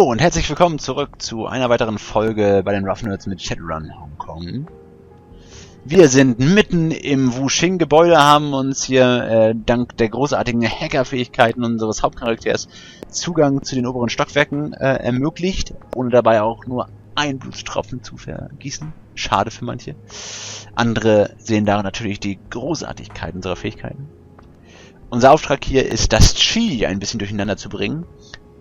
Hallo und herzlich willkommen zurück zu einer weiteren Folge bei den Rough Nerds mit Shadowrun Hongkong. Wir sind mitten im WuXing-Gebäude, haben uns hier dank der großartigen Hackerfähigkeiten unseres Hauptcharakters Zugang zu den oberen Stockwerken ermöglicht, ohne dabei auch nur einen Blutstropfen zu vergießen. Schade für manche. Andere sehen darin natürlich die Großartigkeit unserer Fähigkeiten. Unser Auftrag hier ist, das Qi ein bisschen durcheinander zu bringen.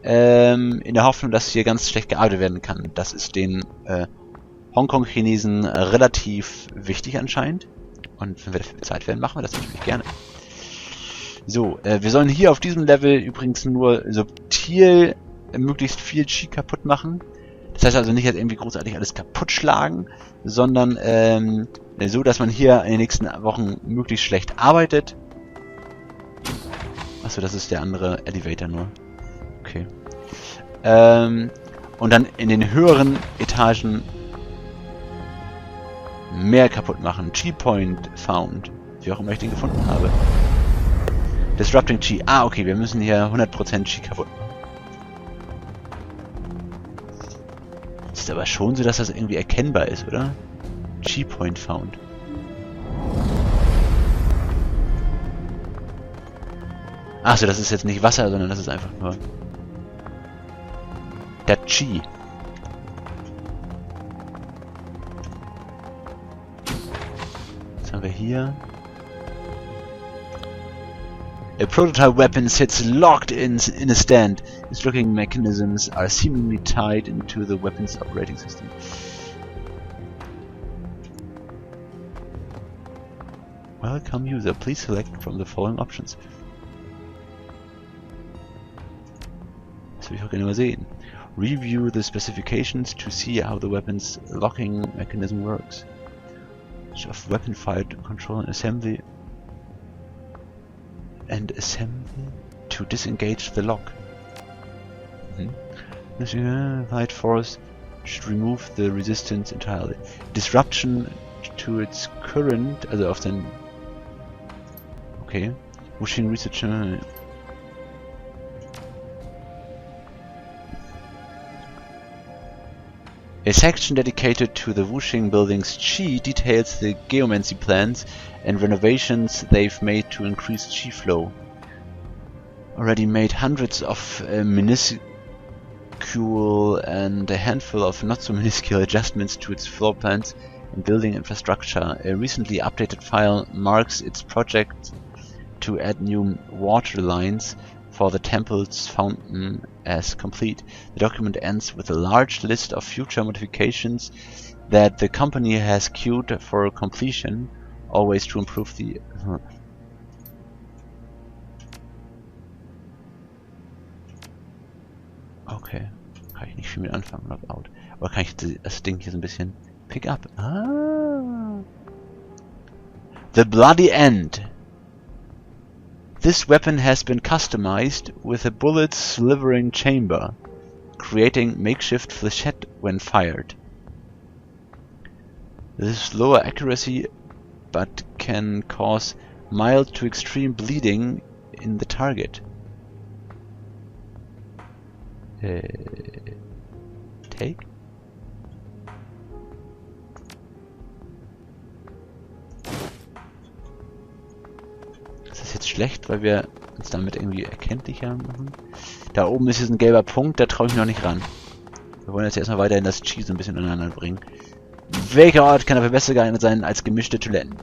In der Hoffnung, dass hier ganz schlecht gearbeitet werden kann. Das ist den Hongkong-Chinesen relativ wichtig anscheinend. Und wenn wir dafür bezahlt werden, machen wir das natürlich gerne. So, wir sollen hier auf diesem Level übrigens nur subtil möglichst viel Qi kaputt machen. Das heißt also nicht jetzt irgendwie großartig alles kaputt schlagen, sondern so, dass man hier in den nächsten Wochen möglichst schlecht arbeitet. Achso, das ist der andere Elevator nur. Okay. Und dann in den höheren Etagen mehr kaputt machen. Chi-Point found. Wie auch immer ich den gefunden habe. Disrupting Chi. Ah, okay, wir müssen hier 100% Chi kaputt machen. Es ist aber schon so, dass das irgendwie erkennbar ist, oder? Chi-Point found. Achso, das ist jetzt nicht Wasser, sondern das ist einfach nur der Qi. Was haben wir hier? A prototype weapon sits locked in a stand. Its locking mechanisms are seemingly tied into the weapon's operating system. Welcome user, please select from the following options. Das will ich auch gerne mal sehen. Review the specifications to see how the weapon's locking mechanism works. Of weapon fight control and assembly to disengage the lock. Light force should remove the resistance entirely. Disruption to its current, also auf den. Okay. WuXing Research. A section dedicated to the WuXing building's Qi details the Geomantic plans and renovations they've made to increase Qi flow. Already made hundreds of minuscule and a handful of not so minuscule adjustments to its floor plans and building infrastructure. A recently updated file marks its project to add new water lines for the temple's fountain as complete. The document ends with a large list of future modifications that the company has queued for completion, always to improve the... Okay, kann ich nicht viel mit anfangen, Lockout. Aber kann ich das Ding hier so ein bisschen pick up? Ah. The Bloody End. This weapon has been customized with a bullet slivering chamber, creating makeshift flechette when fired. This is lower accuracy, but can cause mild to extreme bleeding in the target. Take? Ist das jetzt schlecht, weil wir uns damit irgendwie erkenntlicher machen? Da oben ist jetzt ein gelber Punkt, da traue ich mich noch nicht ran. Wir wollen jetzt erstmal weiterhin das Qi so ein bisschen aneinander bringen. Welcher Ort kann dafür besser geeignet sein als gemischte Toiletten?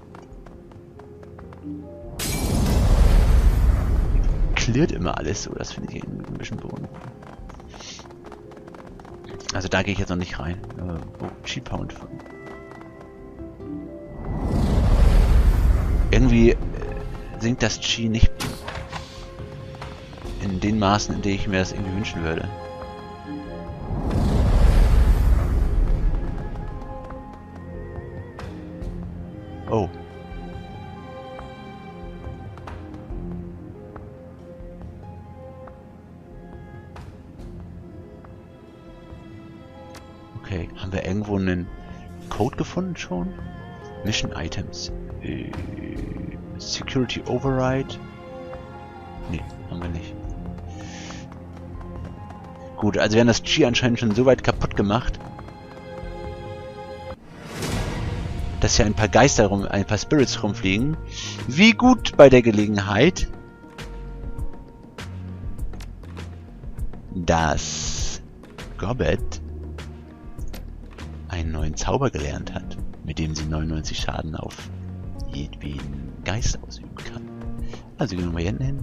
Klirrt immer alles so, das finde ich ein bisschen beunruhigend. Also da gehe ich jetzt noch nicht rein. Qi Pound. Irgendwie sinkt das Qi nicht in den Maßen, in denen ich mir das irgendwie wünschen würde. Oh. Okay, haben wir irgendwo einen Code gefunden schon? Mission Items. Security Override. Nee, haben wir nicht. Gut, also wir haben das Chi anscheinend schon so weit kaputt gemacht, dass hier ein paar Geister ein paar Spirits rumfliegen. Wie gut bei der Gelegenheit, dass Gobbet einen neuen Zauber gelernt hat, mit dem sie 99 Schaden auf jedweden Geist ausüben kann. Also gehen wir mal hier hinten hin.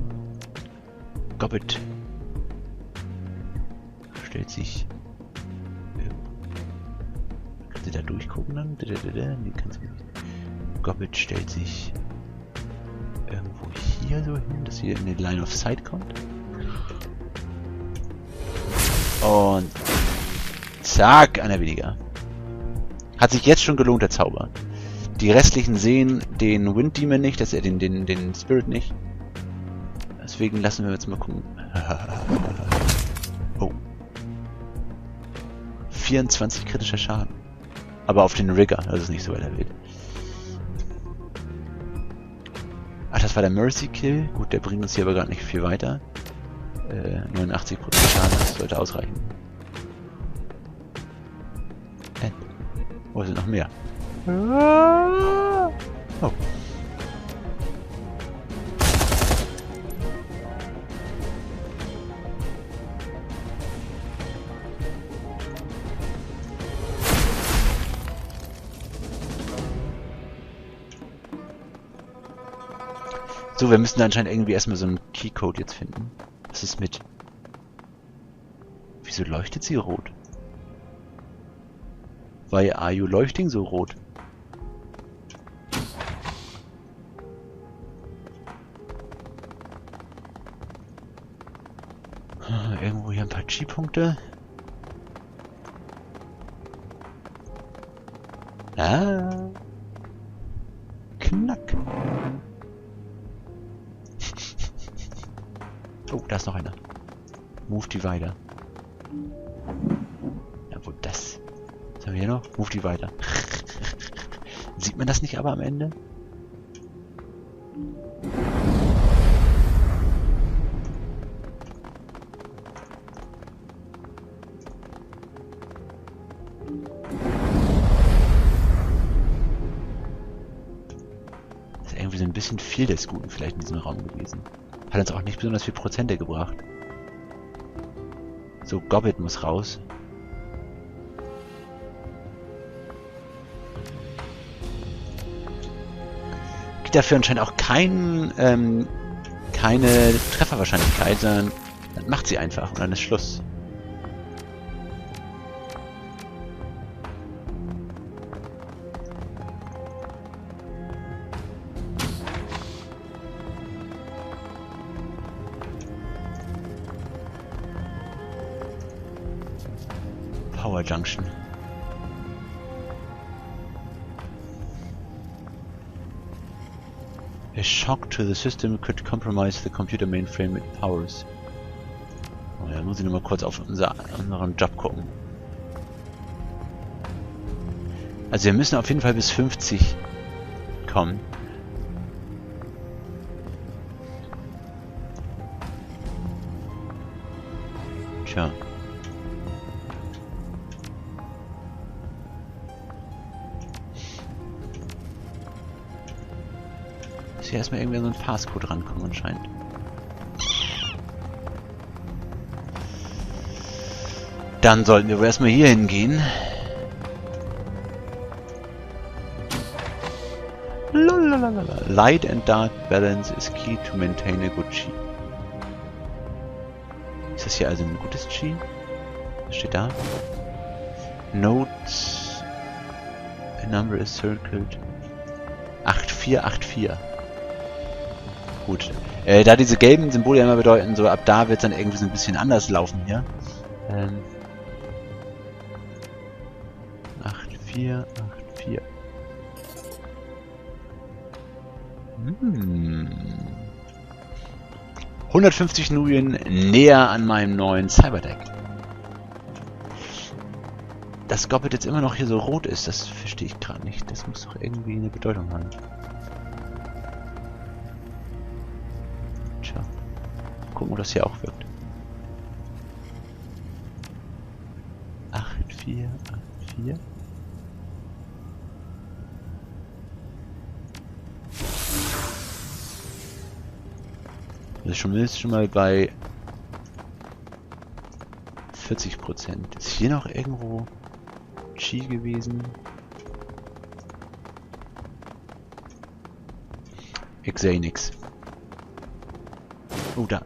Gobbet stellt sich... Kannst du da durchgucken dann? Nee, kannst du nicht. Gobbet stellt sich irgendwo hier so hin, dass sie in den Line of Sight kommt. Und zack, einer weniger. Hat sich jetzt schon gelohnt, der Zauber. Die restlichen sehen den Wind Demon nicht, dass er den Spirit nicht. Deswegen lassen wir jetzt mal gucken. Oh. 24 kritischer Schaden. Aber auf den Rigger, das ist nicht so erwähnt. Ach, das war der Mercy Kill. Gut, der bringt uns hier aber gerade nicht viel weiter. 89% Schaden, das sollte ausreichen. Oh, es sind noch mehr. Oh. So, wir müssen anscheinend irgendwie erstmal so einen Keycode jetzt finden. Was ist mit... Wieso leuchtet sie rot? Why are you leuchting so rot? Irgendwo hier ein paar Chi-Punkte. Ah. Knack. Oh, da ist noch einer. Move Divider. Ja, wo das? Was haben wir hier noch? Move Divider. Sieht man das nicht aber am Ende? Das ist irgendwie so ein bisschen viel des Guten vielleicht in diesem Raum gewesen. Hat uns auch nicht besonders viel Prozente gebracht. So, Gobbet muss raus. Gibt dafür anscheinend auch keine Trefferwahrscheinlichkeit, sondern dann macht sie einfach und dann ist Schluss. Power Junction. A shock to the system could compromise the computer mainframe it powers. Oh ja, muss ich nur mal kurz auf unseren Job gucken. Also wir müssen auf jeden Fall bis 50 kommen. Tja. Hier erstmal irgendwie an so einen Passcode rankommen anscheinend. Dann sollten wir wohl erstmal hier hingehen. Lalalala. Light and dark balance is key to maintain a good Chi. Ist das hier also ein gutes Chi? Was steht da? Notes. A number is circled. 8484. Gut. Da diese gelben Symbole ja immer bedeuten, so ab da wird es dann irgendwie so ein bisschen anders laufen hier. 8484. 150 Nuyen näher an meinem neuen Cyberdeck. Dass Gobbet jetzt immer noch hier so rot ist, das verstehe ich gerade nicht. Das muss doch irgendwie eine Bedeutung haben. Tja. Gucken, ob das hier auch wirkt. 4. Also ist schon mal bei 40%. Ist hier noch irgendwo Chi gewesen? Ich sehe nix. Oh, da.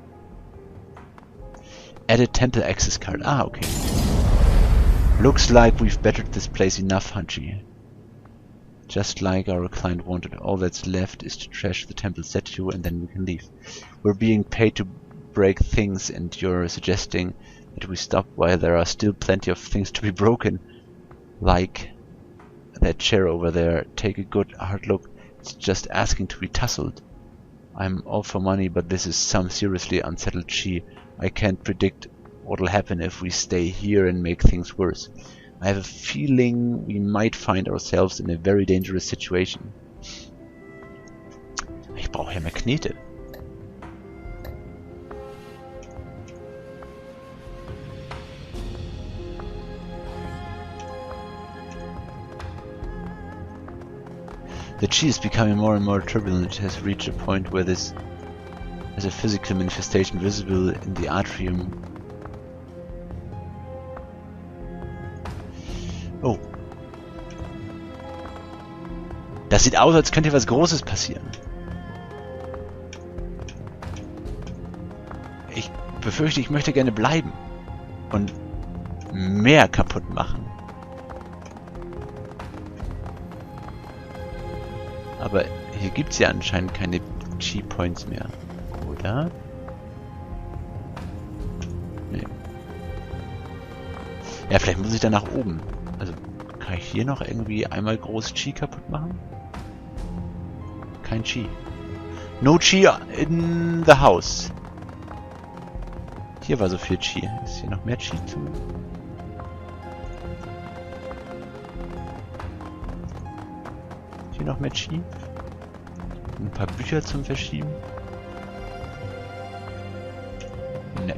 Added Temple Access Card. Ah, okay. Looks like we've bettered this place enough, Hachi. Just like our client wanted, all that's left is to trash the temple statue and then we can leave. We're being paid to break things and you're suggesting that we stop while there are still plenty of things to be broken. Like that chair over there. Take a good hard look. It's just asking to be tussled. I'm all for money, but this is some seriously unsettled chi. I can't predict what'll happen if we stay here and make things worse. I have a feeling we might find ourselves in a very dangerous situation. Ich brauche ja mehr Knete. The chi is becoming more and more turbulent. It has reached a point where this has a physical manifestation visible in the atrium. Oh. Das sieht aus, als könnte was Großes passieren. Ich befürchte, ich möchte gerne bleiben. Und mehr kaputt machen. Aber hier gibt es ja anscheinend keine Chi-Points mehr. Oder? Nee. Ja, vielleicht muss ich da nach oben. Also, kann ich hier noch irgendwie einmal groß Chi kaputt machen? Kein Chi. No Chi in the house. Hier war so viel Chi. Ist hier noch mehr Chi zu? Hier noch mehr Chi? Ein paar Bücher zum Verschieben? Ne.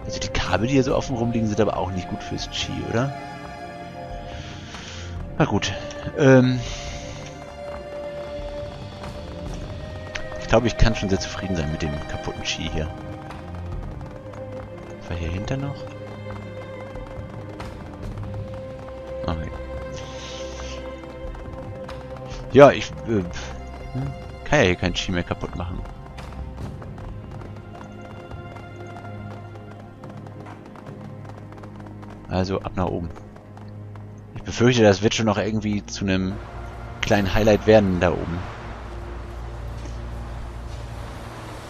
Also die Kabel, die hier so offen rumliegen, sind aber auch nicht gut fürs Chi, oder? Na gut. Ich glaube, ich kann schon sehr zufrieden sein mit dem kaputten Chi hier. Was war hier hinter noch? Okay. Ja, ich kann ja hier kein Chi mehr kaputt machen. Also ab nach oben. Ich befürchte, das wird schon noch irgendwie zu einem kleinen Highlight werden da oben.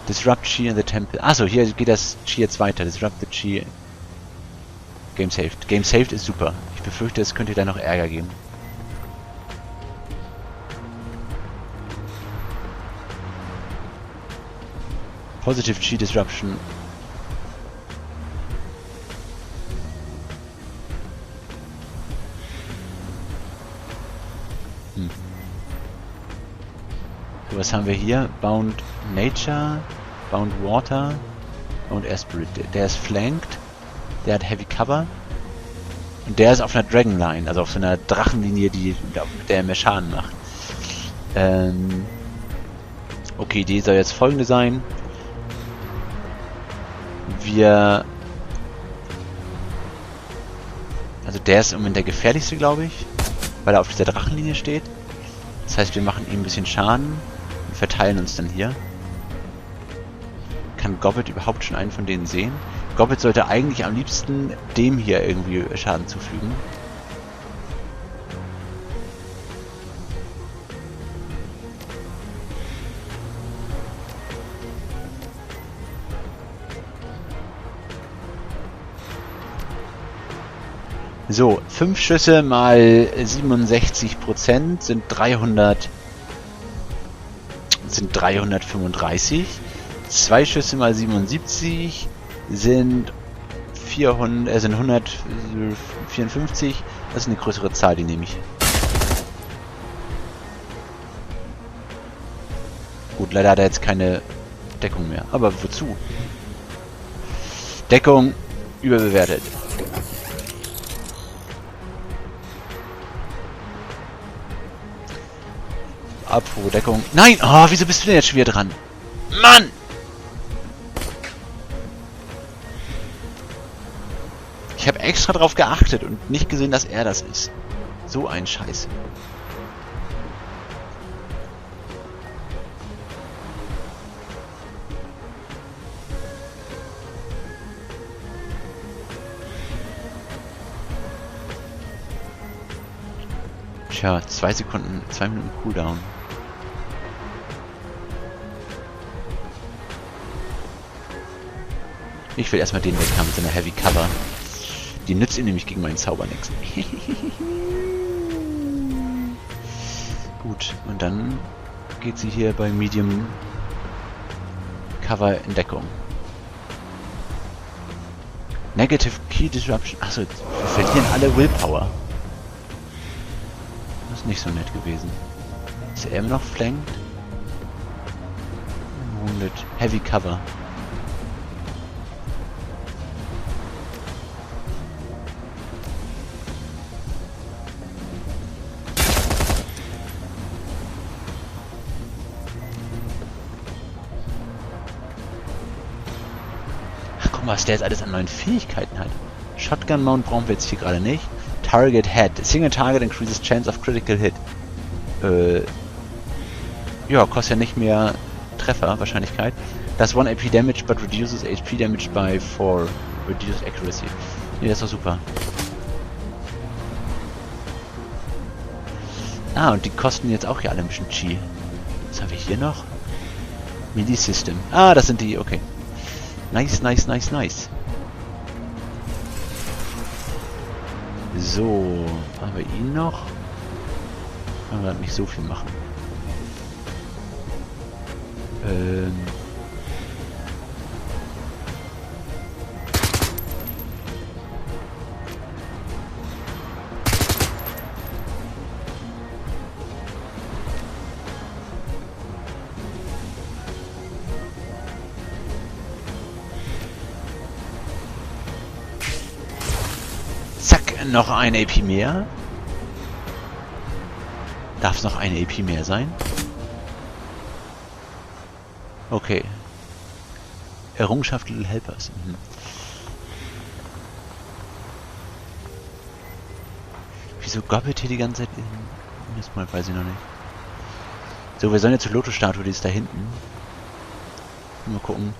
Disrupt Chi in the Temple. Achso, hier geht das Chi jetzt weiter. Disrupt the Chi. Game saved. Game saved ist super. Ich befürchte, es könnte da noch Ärger geben. Positive Chi Disruption. So, was haben wir hier? Bound Nature, Bound Water, Bound Air Spirit. Der ist flanked, der hat Heavy Cover und der ist auf einer Dragonline, also auf so einer Drachenlinie, mit der er mehr Schaden macht. Okay, die soll jetzt folgende sein. Also der ist im Moment der gefährlichste, glaube ich, weil er auf dieser Drachenlinie steht. Das heißt, wir machen ihm ein bisschen Schaden und verteilen uns dann hier. Kann Gobbet überhaupt schon einen von denen sehen? Gobbet sollte eigentlich am liebsten dem hier irgendwie Schaden zufügen. So, 5 Schüsse mal 67% sind 335. 2 Schüsse mal 77 sind 154. Das ist eine größere Zahl, die nehme ich. Gut, leider hat er jetzt keine Deckung mehr. Aber wozu? Deckung überbewertet. Apropos Deckung. Nein! Oh, wieso bist du denn jetzt schon wieder dran? Mann! Ich habe extra drauf geachtet und nicht gesehen, dass er das ist. So ein Scheiß. Tja, 2 Sekunden, 2 Minuten Cooldown. Ich will erstmal den weg haben mit seiner Heavy Cover. Die nützt ihm nämlich gegen meinen Zauber nichts. Gut, und dann geht sie hier bei Medium Cover in Deckung. Negative Key Disruption. Achso, wir verlieren alle Willpower. Das ist nicht so nett gewesen. Ist er immer noch flankt? Wounded. Heavy Cover. Was der jetzt alles an neuen Fähigkeiten hat. Shotgun Mount brauchen wir jetzt hier gerade nicht. Target Head. Single Target increases chance of critical hit. Ja, kostet ja nicht mehr Treffer, Wahrscheinlichkeit. Das 1 AP Damage, but reduces HP Damage by 4. Reduced Accuracy. Ne, das ist doch super. Ah, und die kosten jetzt auch hier alle ein bisschen Chi. Was haben wir hier noch? Melee System. Ah, das sind die, okay. Nice, nice, nice, nice. So, haben wir ihn noch? Können wir nicht so viel machen. Noch ein AP mehr. Darf es noch ein AP mehr sein? Okay. Errungenschaft Little Helpers. Mhm. Wieso gobbelt hier die ganze Zeit? Das mal weiß ich noch nicht. So, wir sollen jetzt zur Lotus-Statue, die ist da hinten. Mal gucken.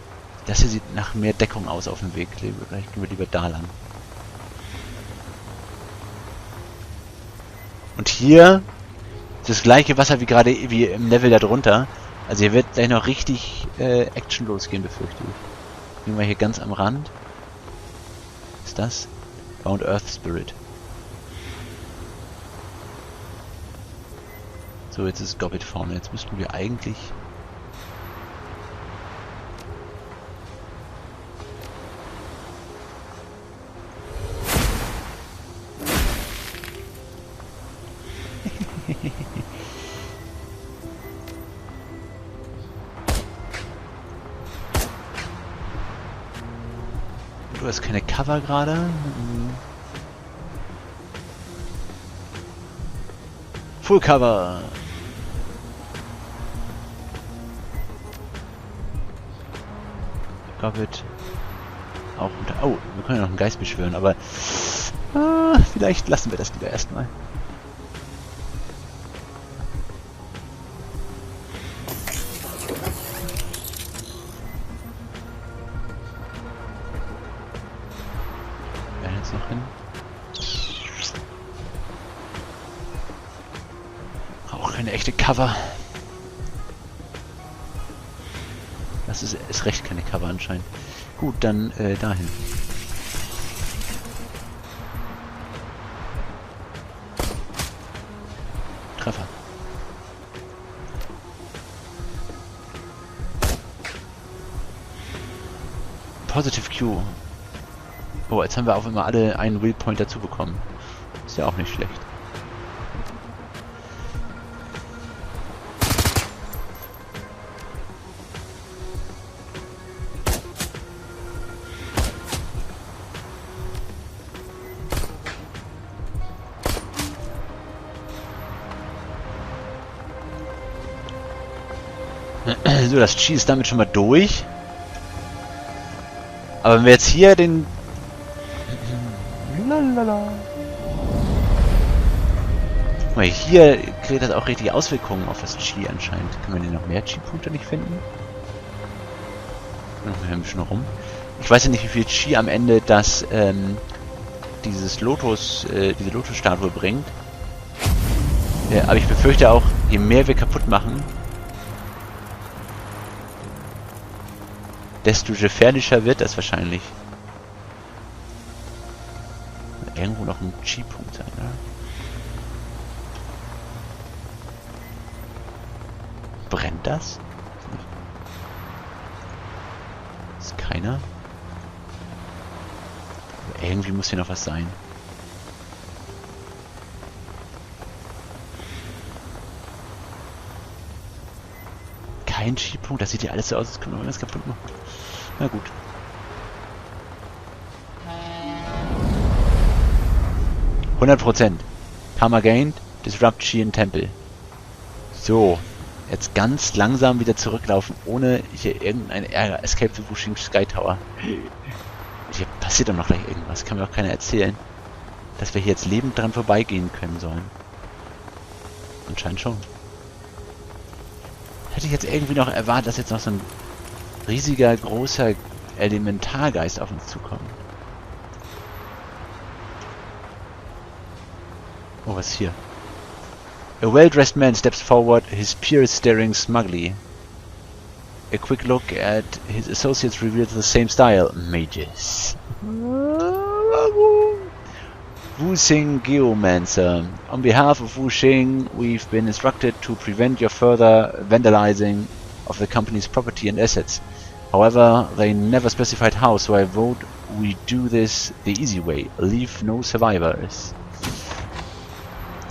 Das hier sieht nach mehr Deckung aus auf dem Weg. Vielleicht gehen wir lieber da lang. Und hier ist das gleiche Wasser wie gerade wie im Level da drunter. Also hier wird gleich noch richtig Action losgehen, befürchte ich. Nehmen wir hier ganz am Rand. Was ist das? Bound Earth Spirit. So, jetzt ist Gobbet vorne. Jetzt müssten wir eigentlich... Du hast keine Cover gerade. Full Cover. Gobbet. Auch unter. Oh, wir können ja noch einen Geist beschwören, aber vielleicht lassen wir das lieber erstmal. Noch hin. Auch keine echte Cover. Das ist recht keine Cover anscheinend. Gut, dann dahin. Treffer. Positive Q. Oh, jetzt haben wir auf einmal alle einen Willpoint dazu bekommen. Ist ja auch nicht schlecht. So, das Chi ist damit schon mal durch. Aber wenn wir jetzt hier den... Lalala. Guck mal, hier kriegt das auch richtig Auswirkungen auf das Chi anscheinend. Können wir denn noch mehr Chi-Punkte nicht finden? Wir haben ein bisschen rum. Ich weiß ja nicht, wie viel Chi am Ende das, diese Lotus-Statue bringt. Ja, aber ich befürchte auch, je mehr wir kaputt machen, desto gefährlicher wird das wahrscheinlich. Irgendwo noch ein Chi-Punkt sein, ne? Brennt das? Ist keiner? Aber irgendwie muss hier noch was sein. Kein Chi-Punkt? Das sieht ja alles so aus, als können wir alles kaputt machen. Na gut. %. Karma gained, disrupt Chi in Temple. So. Jetzt ganz langsam wieder zurücklaufen, ohne hier irgendein Ärger. Escape the WuXing Sky Tower. Hier passiert doch noch gleich irgendwas. Kann mir auch keiner erzählen, dass wir hier jetzt lebend dran vorbeigehen können sollen. Anscheinend schon. Hätte ich jetzt irgendwie noch erwartet, dass jetzt noch so ein riesiger, großer Elementargeist auf uns zukommt. Oh, was ist hier? A well-dressed man steps forward, his peers staring smugly. A quick look at his associates reveals the same style. Mages. WuXing Geomancer. On behalf of WuXing, we've been instructed to prevent your further vandalizing of the company's property and assets. However, they never specified how, so I vote we do this the easy way. Leave no survivors.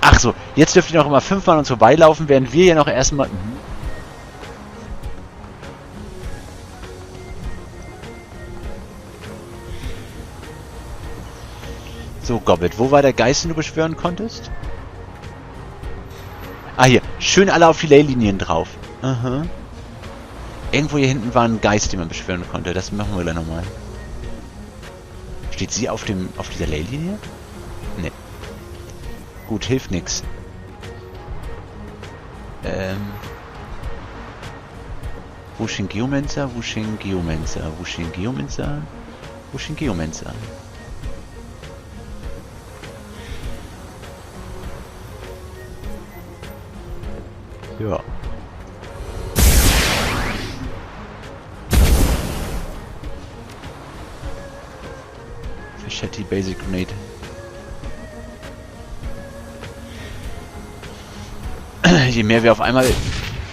Ach so, jetzt dürft ihr noch immer 5 Mal an uns vorbeilaufen, während wir ja noch erstmal... So, Gobbet, wo war der Geist, den du beschwören konntest? Ah, hier. Schön alle auf die Leylinien drauf. Aha. Irgendwo hier hinten war ein Geist, den man beschwören konnte. Das machen wir gleich nochmal. Steht sie auf dieser Leylinie? Ne. Gut, hilft nix. WuXing Geomancer, WuXing Geomancer, WuXing Geomancer, WuXing Geomancer. Ja. Machete Basic Grenade. Je mehr wir auf einmal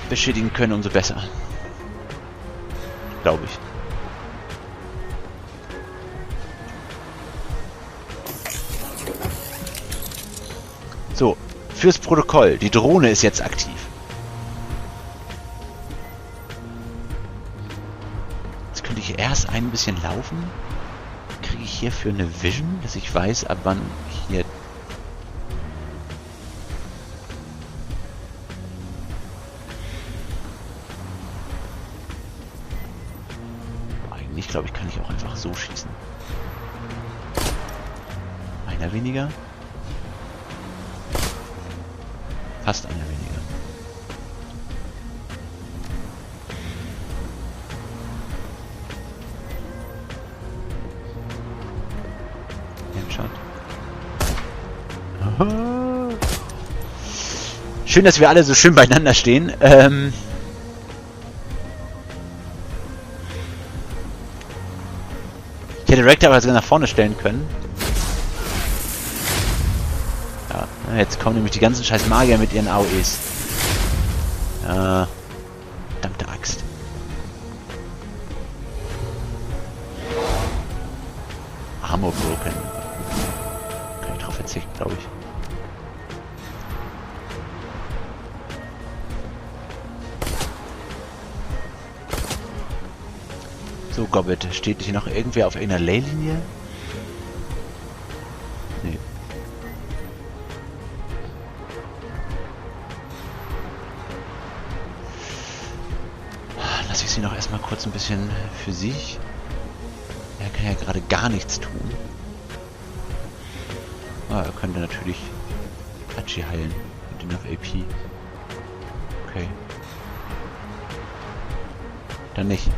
beschädigen können, umso besser. Glaube ich. So, fürs Protokoll. Die Drohne ist jetzt aktiv. Jetzt könnte ich erst ein bisschen laufen. Kriege ich hierfür eine Vision, dass ich weiß, ab wann hier... Eigentlich, glaube ich, kann ich auch einfach so schießen. Einer weniger. Fast einer weniger. Headshot. Aha. Schön, dass wir alle so schön beieinander stehen. Ich hätte Rector aber sogar nach vorne stellen können. Ja, jetzt kommen nämlich die ganzen scheiß Magier mit ihren AOEs. Verdammte Axt. Armor broken. Kann ich drauf verzichten, glaube ich. So, Gobbet, steht hier noch irgendwer auf irgendeiner Leylinie? Nee. sie noch erstmal kurz ein bisschen für sich. Er kann ja gerade gar nichts tun. Ah, er könnte natürlich Hachi heilen. Und ihn auf AP. Okay. Dann nicht.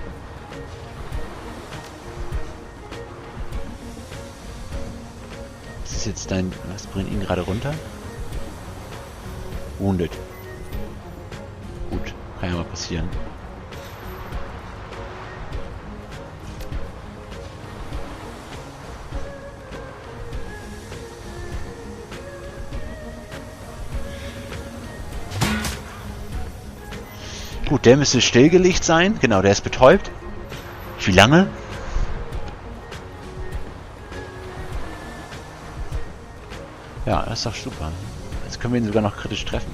Das ist jetzt dein... Was bringt ihn gerade runter? Wounded. Gut, kann ja mal passieren. Gut, der müsste stillgelegt sein. Genau, der ist betäubt. Wie lange? Ja, das ist doch super. Jetzt können wir ihn sogar noch kritisch treffen.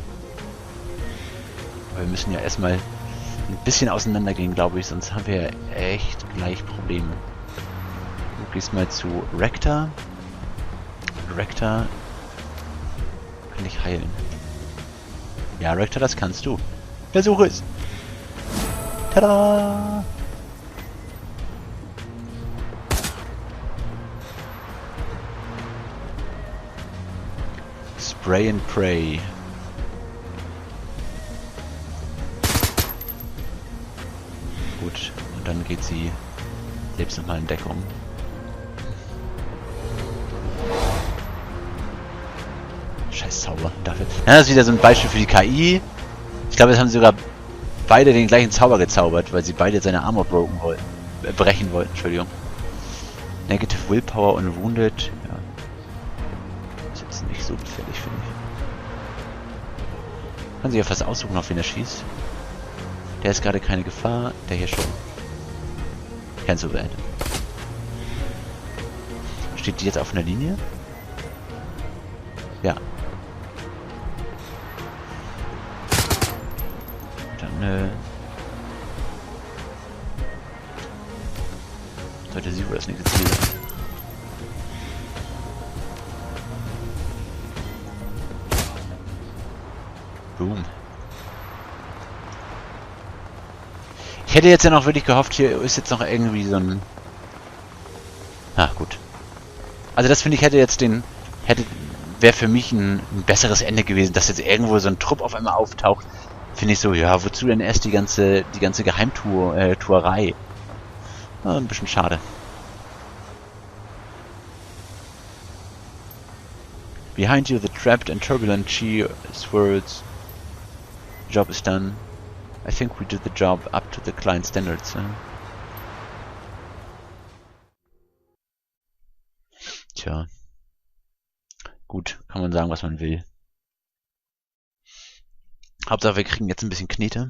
Aber wir müssen ja erstmal ein bisschen auseinandergehen, glaube ich, sonst haben wir echt gleich Probleme. Du gehst mal zu Rector. Rector kann ich heilen. Ja, Rector, das kannst du. Versuch es! Tada! Spray and Pray. Gut, und dann geht sie selbst nochmal in Deckung. Scheiß Zauber, dafür. Ja, das ist wieder so ein Beispiel für die KI. Ich glaube, jetzt haben sie sogar beide den gleichen Zauber gezaubert, weil sie beide seine Armor brechen wollten, Entschuldigung. Negative Willpower und Wounded. Ja. Ist jetzt nicht so gefährlich, finde ich. Kann sich ja fast aussuchen, auf wen er schießt. Der ist gerade keine Gefahr, der hier schon. Cancel that. Steht die jetzt auf einer Linie? Ja. Dann, sollte sie wohl das nächste Ziel sein. Boom. Ich hätte jetzt ja noch wirklich gehofft, hier ist jetzt noch irgendwie so ein... Ah, gut. Also das finde ich wäre für mich ein besseres Ende gewesen, dass jetzt irgendwo so ein Trupp auf einmal auftaucht. Finde ich so, ja, wozu denn erst die ganze Geheimtuerei? Ein bisschen schade. Behind you, the trapped and turbulent G-Swords. Job is done. I think we did the job up to the client standards. Tja. Gut, kann man sagen, was man will. Hauptsache, wir kriegen jetzt ein bisschen Knete.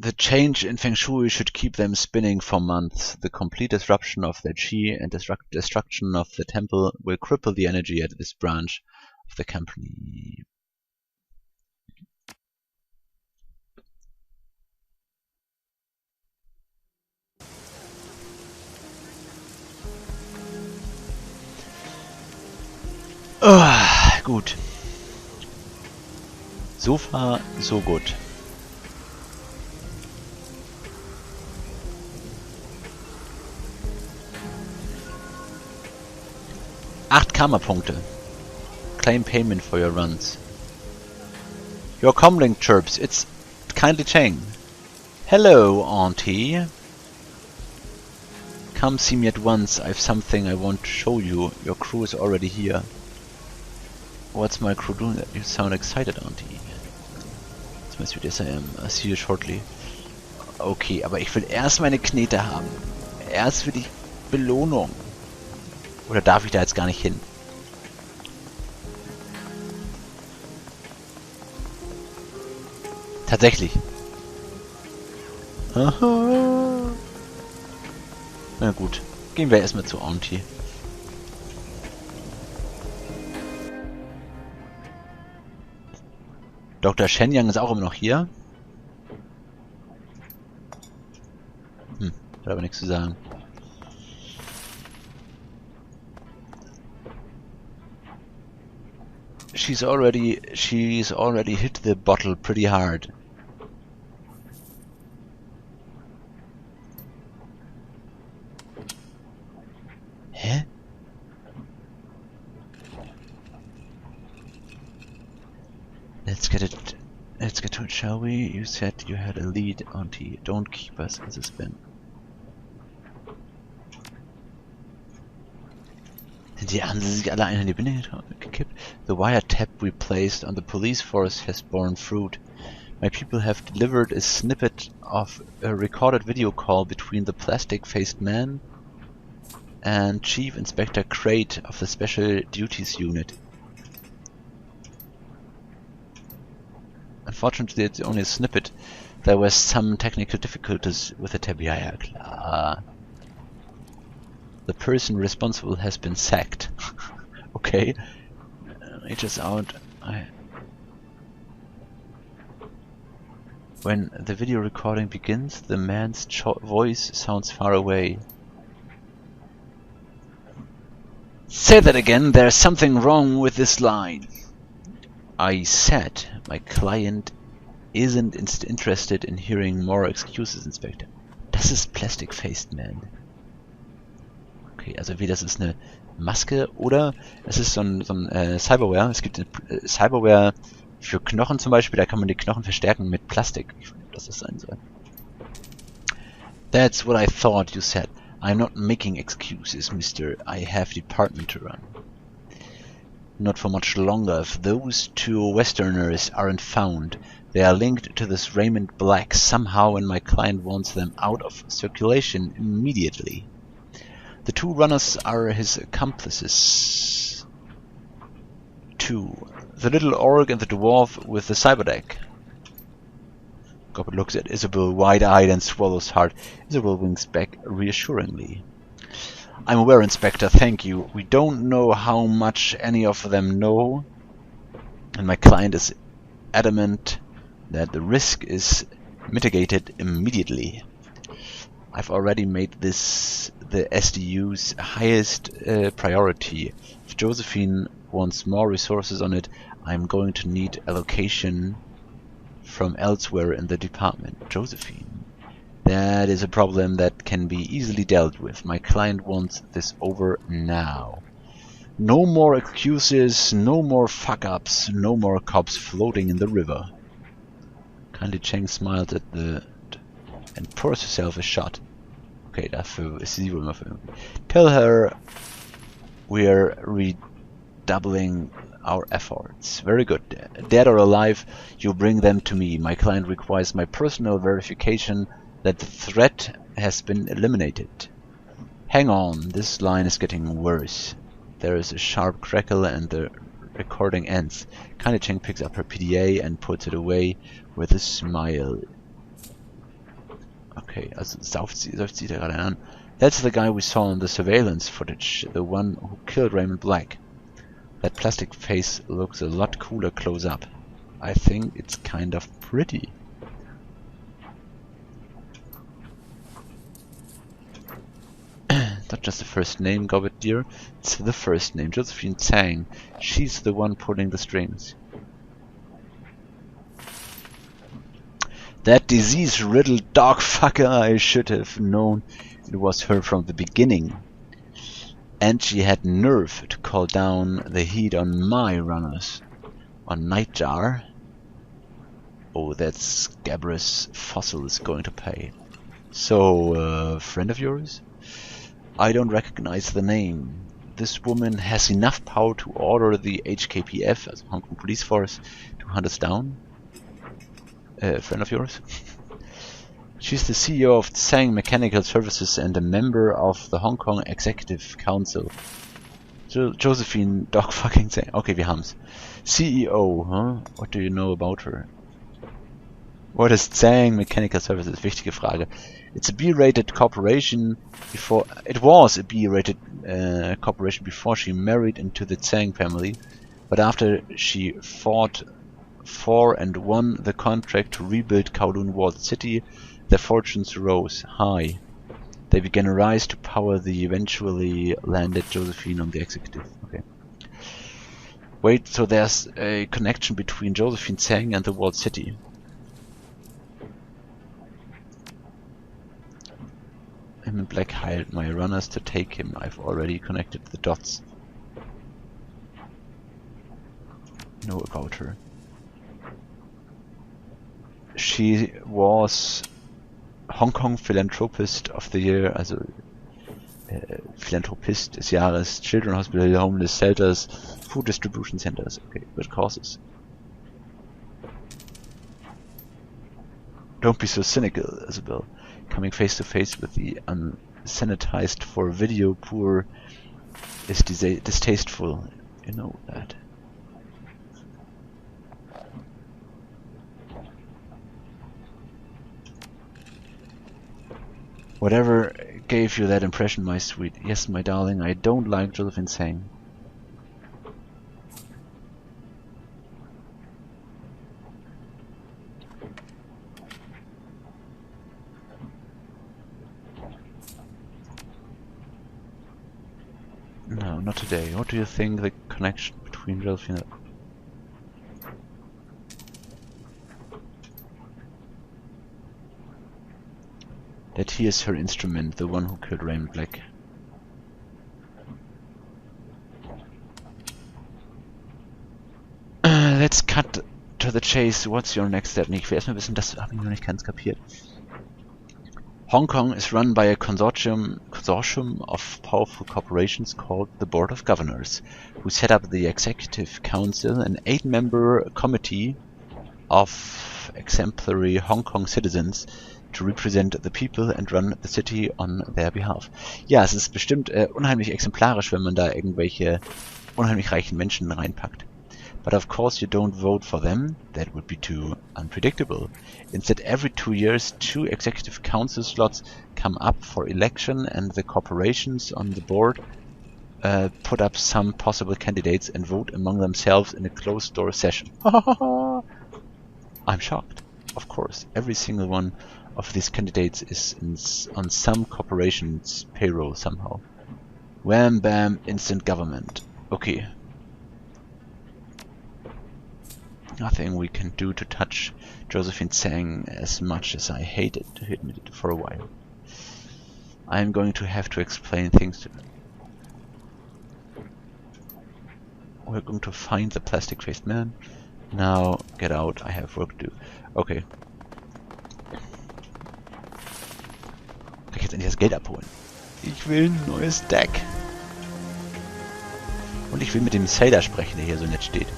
The change in Feng Shui should keep them spinning for months. The complete disruption of their Qi and destruction of the temple will cripple the energy at this branch of the company. Oh, gut. So far, so gut. Acht Karma-Punkte. Claim payment for your runs. Your comlink chirps. It's kindly Cheng. Hello, Auntie. Come see me at once. I've something I want to show you. Your crew is already here. What's my crew doing? You sound excited, Auntie. It's my sweet, yes I am. I'll see you shortly. Okay, aber ich will erst meine Knete haben. Erst will ich Belohnung. Oder darf ich da jetzt gar nicht hin? Tatsächlich. Aha. Na gut. Gehen wir erstmal zu Auntie. Dr. Shenyang ist auch immer noch hier. Hat aber nichts zu sagen. She's already hit the bottle pretty hard. Huh? Let's get to it, shall we? You said you had a lead, Auntie. Don't keep us in suspense. Haben sie sich alle in die Binde gekippt? The wiretap we placed on the police force has borne fruit. My people have delivered a snippet of a recorded video call between the plastic-faced man and Chief Inspector Crate of the Special Duties Unit. Unfortunately, it's only a snippet. There were some technical difficulties with the tab. Ja, klar. The person responsible has been sacked. Okay. Ages out. When the video recording begins, the man's voice sounds far away. Say that again, there's something wrong with this line. I said my client isn't interested in hearing more excuses, Inspector. Das ist Plastic-Faced Man. Okay, also wie das ist eine Maske oder es ist so ein Cyberware. Es gibt Cyberware für Knochen zum Beispiel, da kann man die Knochen verstärken mit Plastik. Ich weiß nicht, ob das sein soll. That's what I thought you said. I'm not making excuses, mister. I have department to run. Not for much longer. If those two Westerners aren't found, they are linked to this Raymond Black somehow, and my client wants them out of circulation immediately. The two runners are his accomplices. Two. The little orc and the dwarf with the cyberdeck. Gobbet looks at Isabel wide-eyed and swallows hard. Isabel winks back reassuringly. I'm aware, Inspector, thank you. We don't know how much any of them know, and my client is adamant that the risk is mitigated immediately. I've already made this the SDU's highest priority. If Josephine wants more resources on it, I'm going to need allocation from elsewhere in the department. Josephine. That is a problem that can be easily dealt with. My client wants this over now. No more excuses, no more fuck-ups, no more cops floating in the river. Kindly Cheng smiled at the and pours herself a shot. Okay, dafür ist sie wohl mal für. Tell her we're redoubling our efforts. Very good. Dead or alive, you bring them to me. My client requires my personal verification that the threat has been eliminated. Hang on, this line is getting worse. There is a sharp crackle and the recording ends. Kindly Cheng picks up her PDA and puts it away with a smile. Okay, also sauft sie da gerade an. That's the guy we saw in the surveillance footage, the one who killed Raymond Black. That plastic face looks a lot cooler close up. I think it's kind of pretty. Not just the first name, Gobbet dear. It's the first name, Josephine Tsang. She's the one pulling the strings. That disease-riddled dog fucker, I should have known it was her from the beginning. And she had nerve to call down the heat on my runners. On Nightjar. Oh, that scabrous fossil is going to pay. So, friend of yours? I don't recognize the name. This woman has enough power to order the HKPF, as Hong Kong Police Force, to hunt us down. Friend of yours? She's the CEO of Tsang Mechanical Services and a member of the Hong Kong Executive Council. Josephine Dog fucking Tsang. Okay, wir haben's. CEO, huh? What do you know about her? What is Tsang Mechanical Services? Wichtige Frage. It's a B-rated corporation before... It was a B-rated corporation before she married into the Tsang family. But after she fought for and won the contract to rebuild Kowloon Walled City, their fortunes rose high. They began a rise to power. They eventually landed Josephine on the executive. Okay. Wait, so there's a connection between Josephine Tsang and the walled city. Him and Black hired my runners to take him. I've already connected the dots. Know about her. She was Hong Kong Philanthropist of the Year, also Philanthropist des Jahres, Children Hospital, Homeless Shelters, Food Distribution Centers. Okay, good causes. Don't be so cynical, Isabel. Coming face to face with the unsanitized for video poor is distasteful. You know that. Whatever gave you that impression, my sweet? Yes, my darling, I don't like Josephine Tsang. No, not today. What do you think the connection between Josephine... That he is her instrument, the one who killed Raymond Black. Let's cut to the chase. What's your next step? Ich will erstmal wissen, das habe ich noch nicht ganz kapiert. Hong Kong is run by a consortium of powerful corporations called the Board of Governors, who set up the Executive Council, an 8-member committee of exemplary Hong Kong citizens to represent the people and run the city on their behalf. Ja, es ist bestimmt unheimlich exemplarisch, wenn man da irgendwelche unheimlich reichen Menschen reinpackt. But of course you don't vote for them, that would be too unpredictable. Instead, every 2 years, 2 executive council slots come up for election and the corporations on the board put up some possible candidates and vote among themselves in a closed-door session. I'm shocked. Of course, every single one of these candidates is on some corporation's payroll somehow. Wham bam, instant government. Okay. Nothing we can do to touch Josephine Tsang as much as I hated to admit it for a while. I'm going to have to explain things to them. We're going to find the plastic-faced man. Now, get out, I have work to do. Okay. Kann ich jetzt endlich das Geld abholen? Ich will ein neues Deck. Und ich will mit dem Sailor sprechen, der hier so nett steht.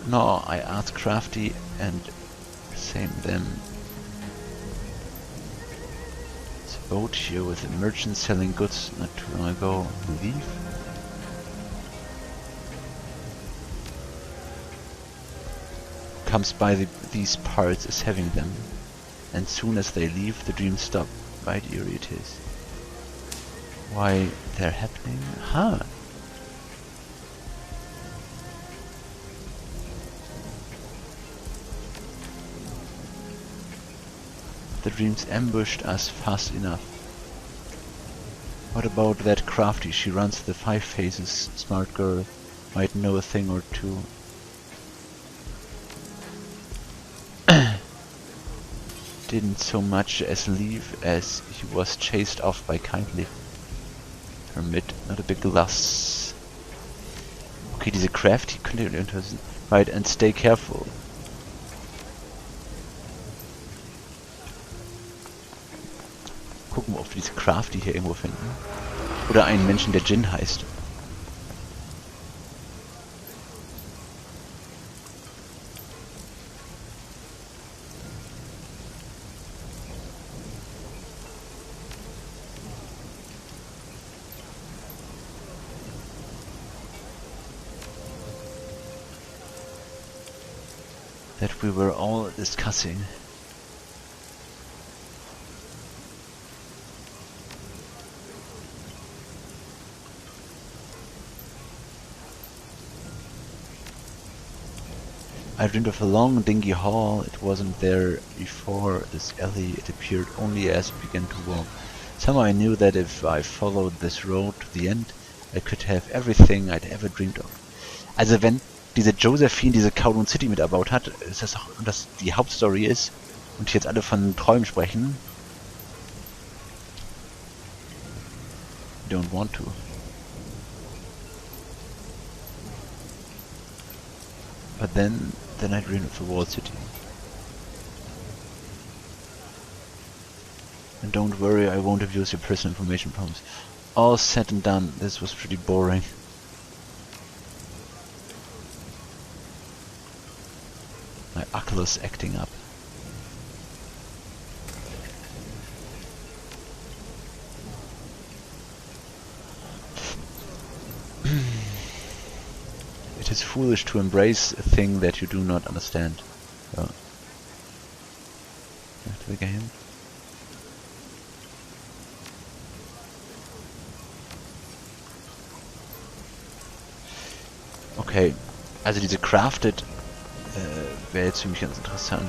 No, I asked Crafty and same them. Sabotage with a merchant selling goods not too long ago. Leave? Comes by these parts as having them, and soon as they leave, the dreams stop. Right, eerie it is. Why they're happening? Huh. The dreams ambushed us fast enough. What about that Crafty? She runs the 5 Faces. Smart girl. Might know a thing or two. Didn't so much as leave as he was chased off by kindly. Hermit, not a big loss. Okay, diese Crafty könnte interessen. Right, and stay careful. Gucken wir, ob wir diese Crafty hier irgendwo finden. Oder einen Menschen, der Jin heißt. That we were all discussing. I dreamed of a long dingy hall. It wasn't there before this alley. It appeared only as we began to walk. Somehow I knew that if I followed this road to the end, I could have everything I'd ever dreamed of. Also wenn diese Josephine diese Kowloon City miterbaut hat, ist das auch, und das die Hauptstory ist, und jetzt alle von Träumen sprechen. Don't want to. But then I dreamed of the walled city. And don't worry, I won't abuse your personal information, promise. All said and done, this was pretty boring. My Oculus acting up. It is foolish to embrace a thing that you do not understand. Ja. Aktiviere hin. Okay, also diese Crafted wäre jetzt für mich ganz interessant.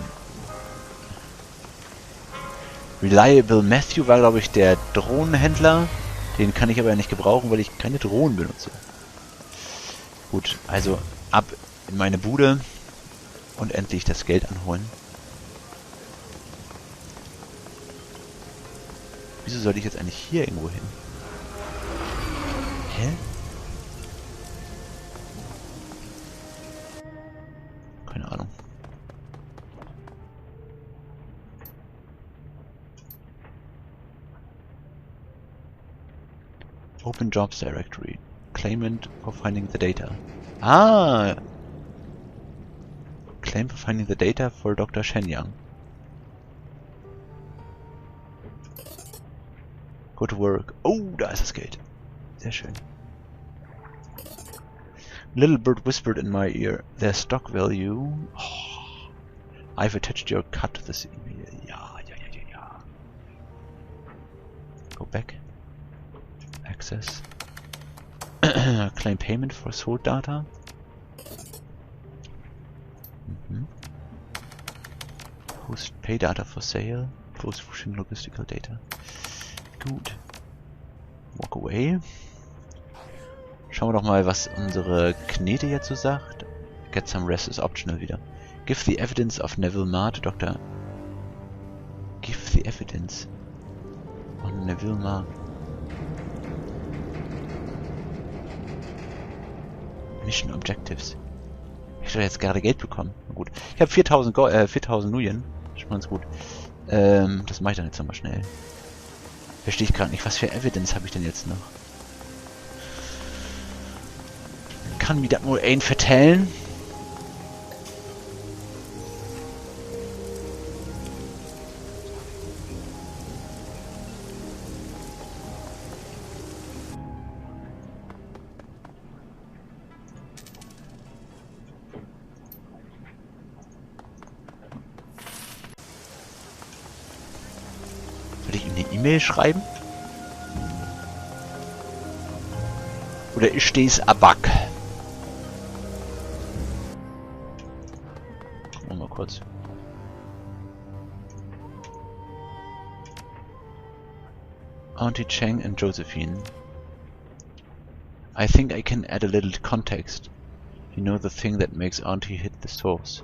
Reliable Matthew war, glaube ich, der Drohnenhändler. Den kann ich aber nicht gebrauchen, weil ich keine Drohnen benutze. Gut, also ab in meine Bude und endlich das Geld anholen. Wieso sollte ich jetzt eigentlich hier irgendwo hin? Hä? Keine Ahnung. Open Jobs Directory. Claimant for finding the data. Ah! Claim for finding the data for Dr. Shenyang. Go to work. Oh, da ist das Geld. Sehr schön. Little bird whispered in my ear. Their stock value. Oh, I've attached your cut to this email. Ja. Go back. Access. Claim payment for sold data. Post pay data for sale. Post pushing logistical data. Gut. Walk away. Schauen wir doch mal, was unsere Knete jetzt so sagt. Get some rest is optional wieder. Give the evidence of Neville Marr to Dr. Give the evidence on Neville Marr. Mission Objectives. Ich habe jetzt gerade Geld bekommen. Na gut. Ich habe 4000 Nuyen. Schon ganz gut. Das mache ich dann jetzt nochmal schnell. Verstehe ich gerade nicht. Was für Evidence habe ich denn jetzt noch? Kann mir das nur ein vertellen? Soll ich ihm eine E-Mail schreiben? Oder ist das Abak? Gucken wir mal kurz. Auntie Cheng and Josephine. I think I can add a little context. You know, the thing that makes Auntie hit the stores.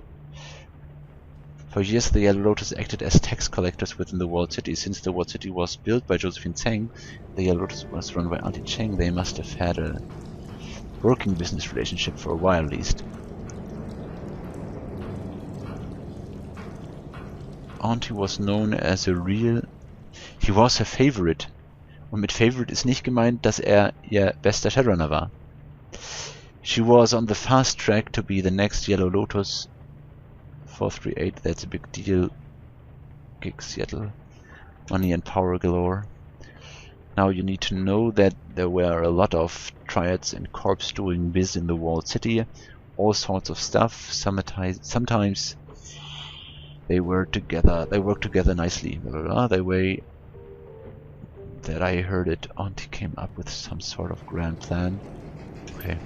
For years the Yellow Lotus acted as tax collectors within the walled city. Since the walled city was built by Josephine Cheng, the Yellow Lotus was run by Auntie Cheng. They must have had a working business relationship for a while at least. Auntie was known as a real... He was her favorite. Und mit favorite ist nicht gemeint, dass er ihr bester Shadowrunner war. She was on the fast track to be the next Yellow Lotus. 438, that's a big deal. Gig Seattle. Money and power galore. Now you need to know that there were a lot of triads and corps doing biz in the walled city. All sorts of stuff. Sometimes they work together nicely. Blah, blah, blah. The way that I heard it, Auntie came up with some sort of grand plan. Okay.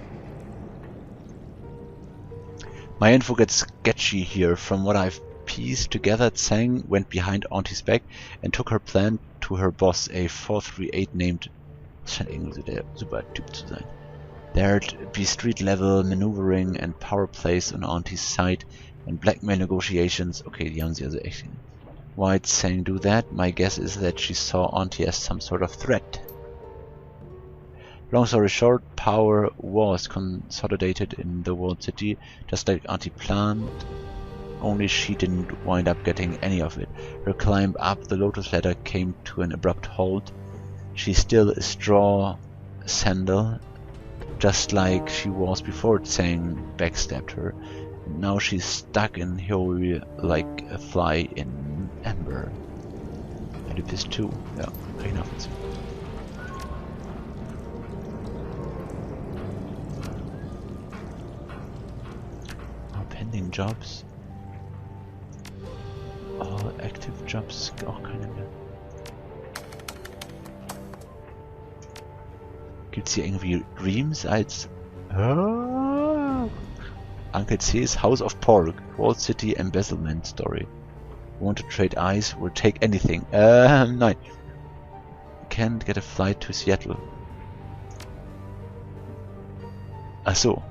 My info gets sketchy here. From what I've pieced together, Tsang went behind Auntie's back and took her plan to her boss, a 438 named Das scheint irgendwie so der super Typ zu sein. There'd be street-level maneuvering and power plays on Auntie's side and blackmail negotiations. Okay, die haben sie also echt. White saying do that. My guess is that she saw Auntie as some sort of threat. Long story short, power was consolidated in the world city, just like Auntie planned. Only she didn't wind up getting any of it. Her climb up the Lotus ladder came to an abrupt halt. She's still a straw sandal, just like she was before Tsang backstabbed her. And now she's stuck in Hyori like a fly in amber. Oedipus 2. Ja, kann ich nachvollziehen. Pending Jobs. All active Jobs, auch keine mehr. Gibt's hier irgendwie Dreams als Uncle C's House of Pork, Wall City Embezzlement Story. Want to trade eyes? Will take anything. Nein. Can't get a flight to Seattle. Ach so.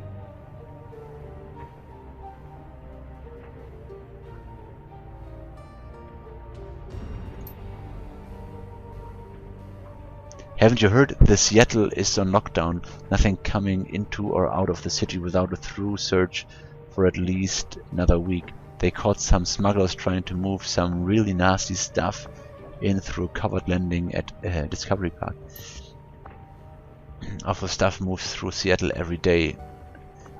Haven't you heard? The Seattle is on lockdown. Nothing coming into or out of the city without a through search for at least another week. They caught some smugglers trying to move some really nasty stuff in through a covered landing at Discovery Park. Awful stuff moves through Seattle every day.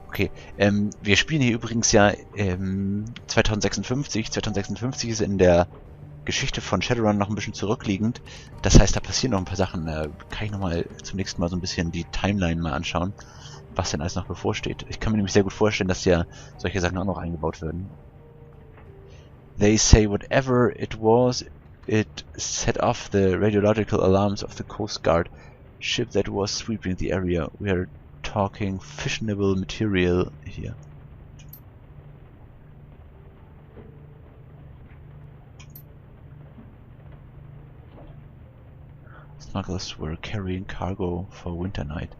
Okay, wir spielen hier übrigens ja 2056. 2056 ist in der Geschichte von Shadowrun noch ein bisschen zurückliegend. Das heißt, da passieren noch ein paar Sachen. Da kann ich nochmal zum nächsten Mal so ein bisschen die Timeline mal anschauen, was denn alles noch bevorsteht. Ich kann mir nämlich sehr gut vorstellen, dass ja solche Sachen auch noch eingebaut werden. They say whatever it was, it set off the radiological alarms of the Coast Guard ship that was sweeping the area. We are talking fissionable material here. Smugglers were carrying cargo for winter night.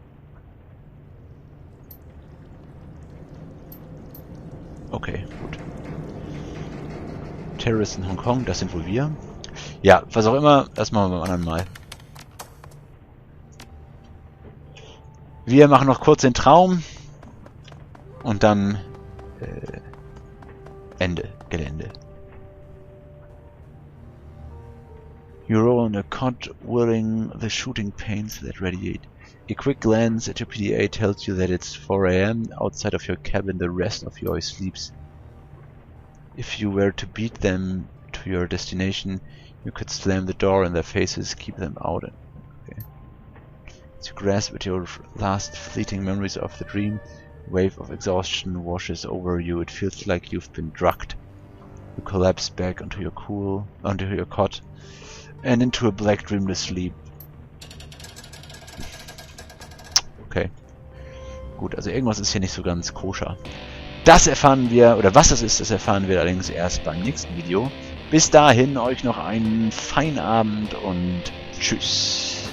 Okay, gut. Terrorists in Hongkong, das sind wohl wir. Ja, was auch immer, das machen wir beim anderen Mal. Wir machen noch kurz den Traum und dann Ende, Gelände. You roll on a cot, willing the shooting pains that radiate. A quick glance at your PDA tells you that it's 4 AM. Outside of your cabin, the rest of yours sleeps. If you were to beat them to your destination, you could slam the door in their faces, keep them out. Okay. As you grasp at your last fleeting memories of the dream, a wave of exhaustion washes over you. It feels like you've been drugged. You collapse back onto your cot and into a black dreamless sleep. Okay. Gut, also irgendwas ist hier nicht so ganz koscher. Das erfahren wir, oder was das ist, das erfahren wir allerdings erst beim nächsten Video. Bis dahin euch noch einen feinen Abend und tschüss.